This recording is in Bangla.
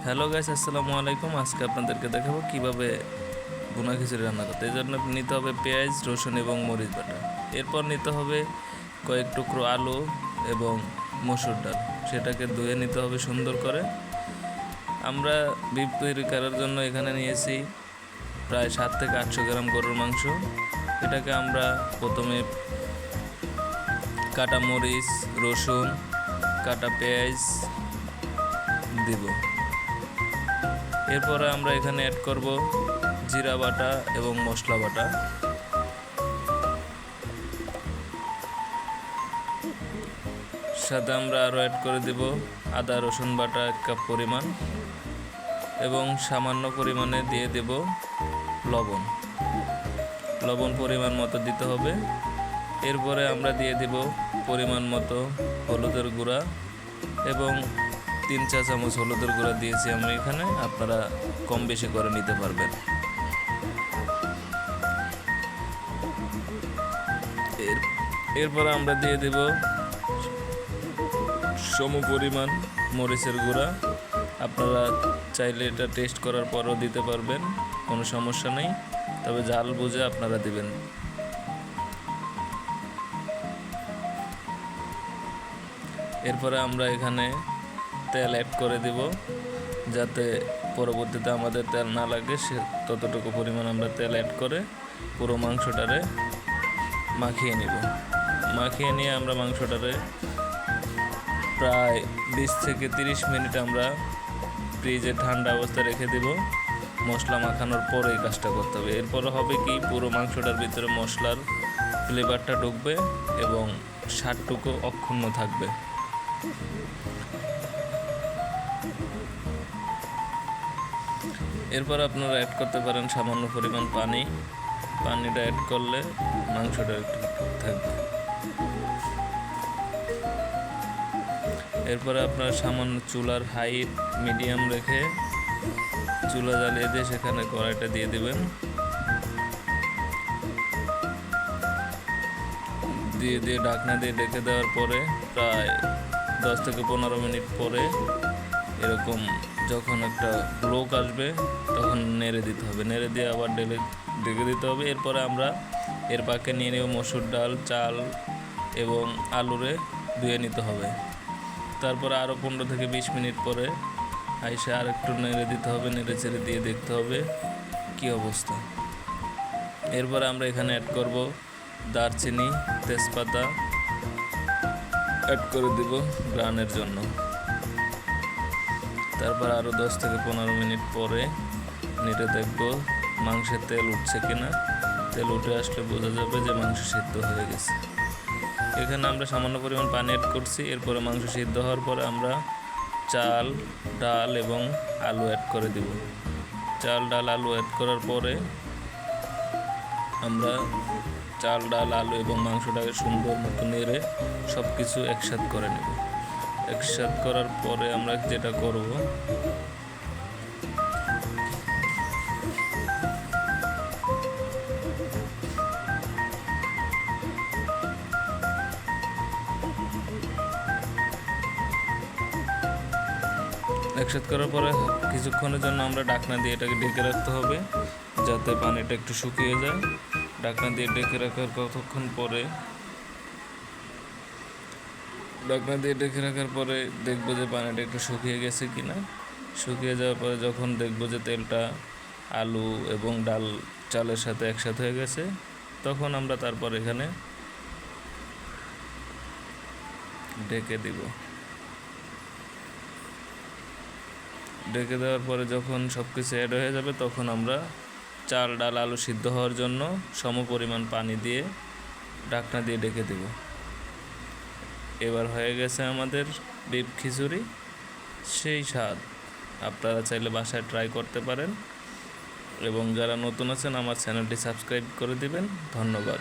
হ্যালো গাইস, আসসালামু আলাইকুম। আজকে আপনাদেরকে দেখাবো কিভাবে ভুনা খিচুড়ি রান্না করতে। এই জন্য নিতে হবে পেঁয়াজ, রসুন এবং মরিচ বাটা। এরপর নিতে হবে কয়েক টুকরো আলু এবং মসুর ডাল। সেটাকে ধুয়ে নিতে হবে সুন্দর করে। আমরা বিফ তৈরি করার জন্য এখানে নিয়েছি প্রায় 7 থেকে 800 গ্রাম গরুর মাংস। এটাকে আমরা প্রথমে কাটা মরিচ, রসুন, কাটা পেঁয়াজ দিব। এরপরে আমরা এখানে অ্যাড করব জিরা বাটা এবং মশলা বাটা। সাথে আমরা আরও অ্যাড করে দেব আদা রসুন বাটা 1 কাপ পরিমাণ এবং সামান্য পরিমাণে দিয়ে দেব লবণ পরিমাণ মতো দিতে হবে। এরপরে আমরা দিয়ে দেব পরিমাণ মতো হলুদের গুঁড়া এবং 3 চা চামচ হলুদের গুঁড়া দিয়েছি আমি এখানে, আপনারা কম বেশি করে নিতে পারবেন। এরপরে আমরা দিয়ে দেব সম পরিমাণ মরিচের গুঁড়া। আপনারা চাইলে এটা টেস্ট করার পরও দিতে পারবেন, কোনো সমস্যা নেই, তবে ঝাল বুঝে আপনারা দিবেন। এরপরে আমরা এখানে তেল অ্যাড করে দিব, যাতে পরবর্তীতে আমাদের তেল না লাগে ততটুকু পরিমাণ আমরা তেল অ্যাড করে পুরো মাংসটারে মাখিয়ে নিব। মাখিয়ে নিয়ে আমরা মাংসটারে প্রায় 20 থেকে 30 মিনিট আমরা ফ্রিজে ঠান্ডা অবস্থায় রেখে দেব। মশলা মাখানোর পরে এই কাজটা করতে হবে। এরপরে হবে কি, পুরো মাংসটার ভিতরে মশলার ফ্লেভারটা ঢুকবে এবং স্বাদটুকু অক্ষুণ্ণ থাকবে। এরপর আপনারা অ্যাড করতে পারেন সামান্য পরিমাণ পানিটা অ্যাড করলে মাংসটা একটু থাকবে। এরপরে আপনারা সামান্য চুলার হাইট মিডিয়াম রেখে চুলা জ্বালিয়ে দিয়ে সেখানে কড়াইটা দিয়ে দিবেন। দিয়ে ঢাকনা দিয়ে ঢেকে দেওয়ার পরে প্রায় 10 থেকে 15 মিনিট পরে এরকম যখন একটা ব্লোক আসবে তখন নেড়ে দিতে হবে। নেড়ে দিয়ে আবার ঢেকে দিতে হবে। এরপরে আমরা এর পাকে নিয়ে নেব মসুর ডাল, চাল এবং আলুরে ধুয়ে নিতে হবে। তারপরে আরও 15 থেকে 20 মিনিট পরে আইসে আর একটু নেড়ে দিতে হবে। নেড়ে চেড়ে দিয়ে দেখতে হবে কি অবস্থা। এরপরে আমরা এখানে অ্যাড করব দারচিনি, তেজপাতা অ্যাড করে দিব গ্রানের জন্য। তারপর আরও 10 থেকে 15 মিনিট পরে নেড়ে দেখব মাংসের তেল উঠছে কিনা। তেল উঠে আসলে বোঝা যাবে যে মাংস সিদ্ধ হয়ে গেছে। এখানে আমরা সামান্য পরিমাণ পানি অ্যাড করছি। এরপরে মাংস সিদ্ধ হওয়ার পরে আমরা চাল, ডাল এবং আলু অ্যাড করে দিব। চাল, ডাল, আলু অ্যাড করার পরে আমরা চাল, ডাল, আলু এবং মাংসটাকে সুন্দর মতো নেড়ে সব কিছু একসাথ করে নেব। একসাথ করার পরে আমরা যেটা করব, একসাথ করার পরে কিছুক্ষণের জন্য আমরা ঢাকনা দিয়ে এটাকে ঢেকে রাখতে হবে, যাতে পানিটা একটু শুকিয়ে যায়। ঢাকনা দিয়ে ঢেকে রাখার কতক্ষণ পরে দেখবো যে পানিটা একটু শুকিয়ে গেছে কিনা। শুকিয়ে যাওয়ার পরে যখন দেখবো যে তেলটা আলু এবং ডাল চালের সাথে একসাথে হয়ে গেছে, তখন আমরা তারপর এখানে ঢেকে দিব। ঢেকে দেওয়ার পরে যখন সব কিছু অ্যাড হয়ে যাবে, তখন আমরা চাল, ডাল, আলু সিদ্ধ হওয়ার জন্য সম পরিমাণ পানি দিয়ে ঢাকনা দিয়ে ঢেকে দেব। এবার হয়ে গেছে আমাদের বিফ খিচুড়ি। সেই স্বাদ আপনারা চাইলে বাসায় ট্রাই করতে পারেন এবং যারা নতুন আছেন আমার চ্যানেলটি সাবস্ক্রাইব করে দিবেন। ধন্যবাদ।